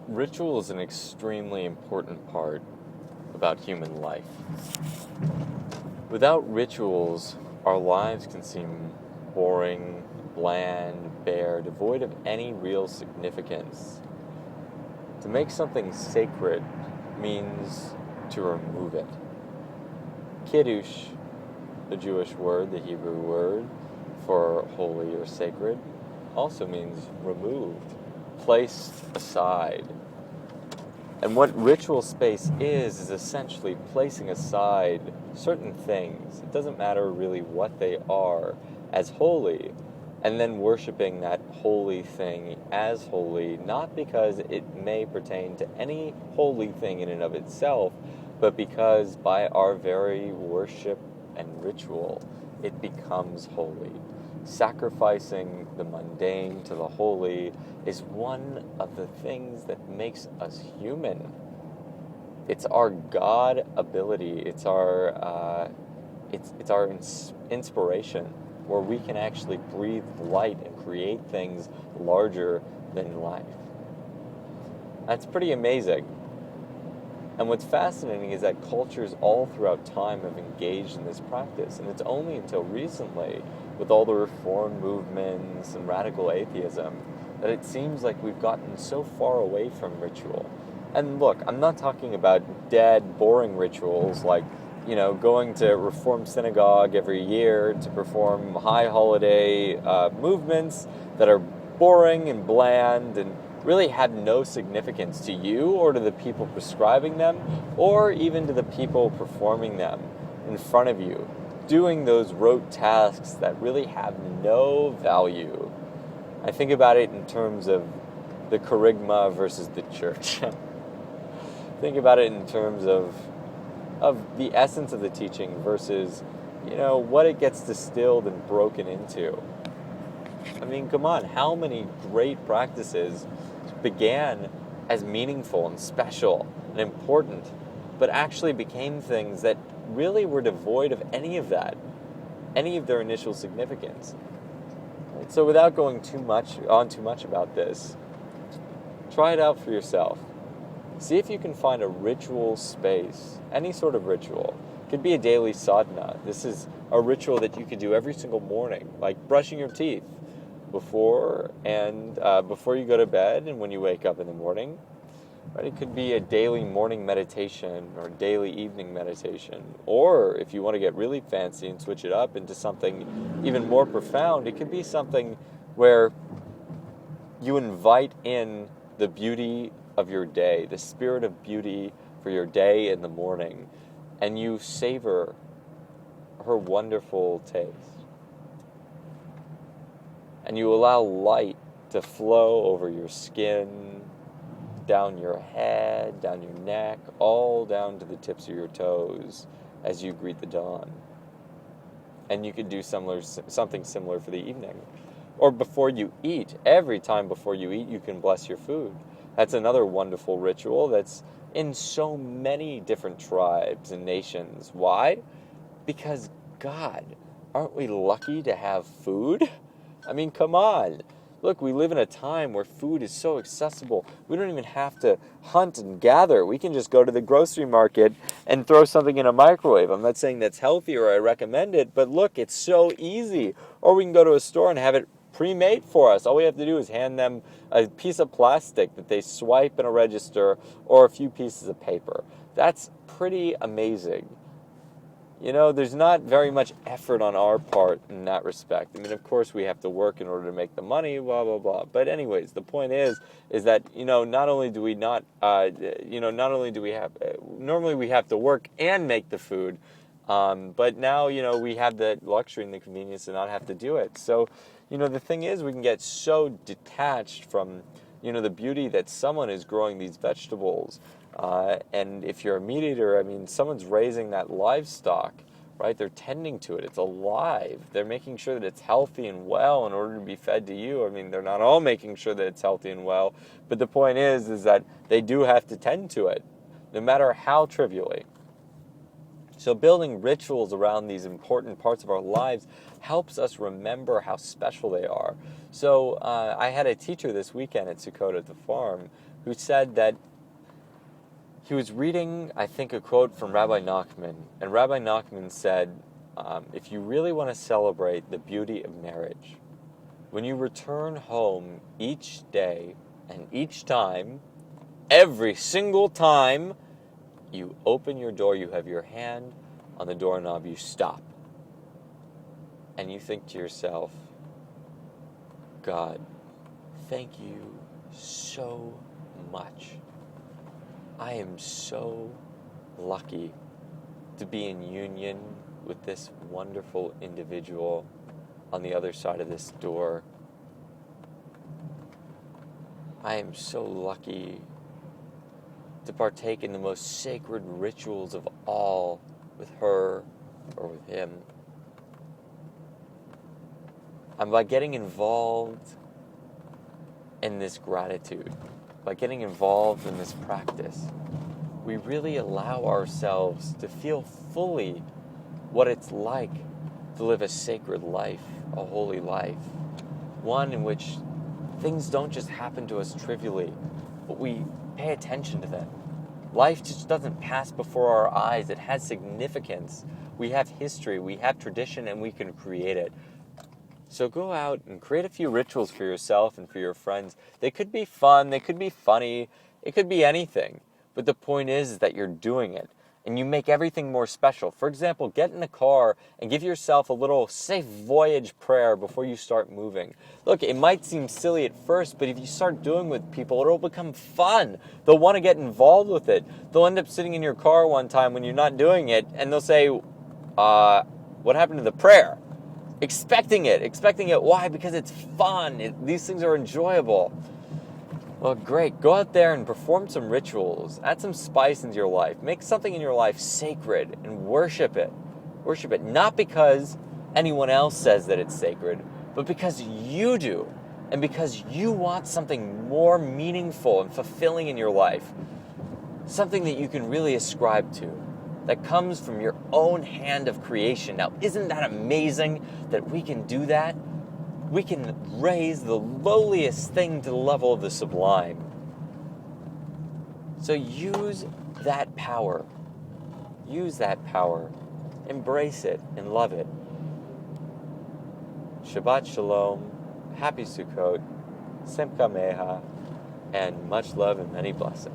Ritual is an extremely important part about human life. Without rituals, our lives can seem boring, bland, bare, devoid of any real significance. To make something sacred means to remove it. Kiddush, the Jewish word, the Hebrew word for holy or sacred, also means removed, placed aside. And what ritual space is essentially placing aside certain things, it doesn't matter really what they are, as holy, and then worshiping that holy thing as holy, not because it may pertain to any holy thing in and of itself, but because by our very worship and ritual, it becomes holy. Sacrificing the mundane to the holy is one of the things that makes us human. It's our God ability. It's our inspiration, where we can actually breathe light and create things larger than life. That's pretty amazing. And what's fascinating is that cultures all throughout time have engaged in this practice, and it's only until recently, with all the reform movements and radical atheism, that it seems like we've gotten so far away from ritual. And look, I'm not talking about dead, boring rituals like, going to Reform Synagogue every year to perform high holiday movements that are boring and bland and really had no significance to you or to the people prescribing them or even to the people performing them in front of you, doing those rote tasks that really have no value. I think about it in terms of the kerygma versus the church. Think about it in terms of the essence of the teaching versus, what it gets distilled and broken into. I mean, come on, how many great practices began as meaningful and special and important, but actually became things that really were devoid of any of that, any of their initial significance. Right? So without going too much about this, try it out for yourself. See if you can find a ritual space, any sort of ritual. It could be a daily sadhana. This is a ritual that you could do every single morning, like brushing your teeth before you go to bed and when you wake up in the morning. Right? It could be a daily morning meditation or daily evening meditation. Or if you want to get really fancy and switch it up into something even more profound, it could be something where you invite in the beauty of your day, the spirit of beauty for your day in the morning, and you savor her wonderful taste. And you allow light to flow over your skin, down your head, down your neck, all down to the tips of your toes as you greet the dawn. And you could do something similar for the evening. Or before you eat. Every time before you eat, you can bless your food. That's another wonderful ritual that's in so many different tribes and nations. Why? Because, God, aren't we lucky to have food? I mean, come on. Look, we live in a time where food is so accessible. We don't even have to hunt and gather. We can just go to the grocery market and throw something in a microwave. I'm not saying that's healthy or I recommend it, but look, it's so easy. Or we can go to a store and have it pre-made for us. All we have to do is hand them a piece of plastic that they swipe in a register or a few pieces of paper. That's pretty amazing. There's not very much effort on our part in that respect. I mean, of course, we have to work in order to make the money, blah, blah, blah. But anyways, the point is that, not only do we normally we have to work and make the food, but now, we have the luxury and the convenience to not have to do it. So, the thing is, we can get so detached from, the beauty that someone is growing these vegetables. And if you're a meat eater, I mean, someone's raising that livestock, right? They're tending to it. It's alive. They're making sure that it's healthy and well in order to be fed to you. I mean, they're not all making sure that it's healthy and well, but the point is that they do have to tend to it, no matter how trivially. So building rituals around these important parts of our lives helps us remember how special they are. So I had a teacher this weekend at Sukkot at the farm who said that he was reading, I think, a quote from Rabbi Nachman. And Rabbi Nachman said, if you really want to celebrate the beauty of marriage, when you return home each day and each time, every single time, you open your door, you have your hand on the doorknob, you stop. And you think to yourself, God, thank you so much. I am so lucky to be in union with this wonderful individual on the other side of this door. I am so lucky to partake in the most sacred rituals of all with her or with him. And by getting involved in this gratitude, by getting involved in this practice, we really allow ourselves to feel fully what it's like to live a sacred life, a holy life, one in which things don't just happen to us trivially, but we pay attention to them. Life just doesn't pass before our eyes. It has significance. We have history, we have tradition, and we can create it. So go out and create a few rituals for yourself and for your friends. They could be fun, they could be funny, it could be anything. But the point is that you're doing it, and you make everything more special. For example, get in a car and give yourself a little safe voyage prayer before you start moving. Look, it might seem silly at first, but if you start doing it with people, it'll become fun. They'll want to get involved with it. They'll end up sitting in your car one time when you're not doing it, and they'll say, what happened to the prayer? Expecting it. Why? Because it's fun. These things are enjoyable. Well, great. Go out there and perform some rituals. Add some spice into your life. Make something in your life sacred and worship it. Worship it not because anyone else says that it's sacred, but because you do, and because you want something more meaningful and fulfilling in your life. Something that you can really ascribe to, that comes from your own hand of creation. Now, isn't that amazing that we can do that? We can raise the lowliest thing to the level of the sublime. So use that power. Use that power. Embrace it and love it. Shabbat Shalom, Happy Sukkot, Simcha Meha, and much love and many blessings.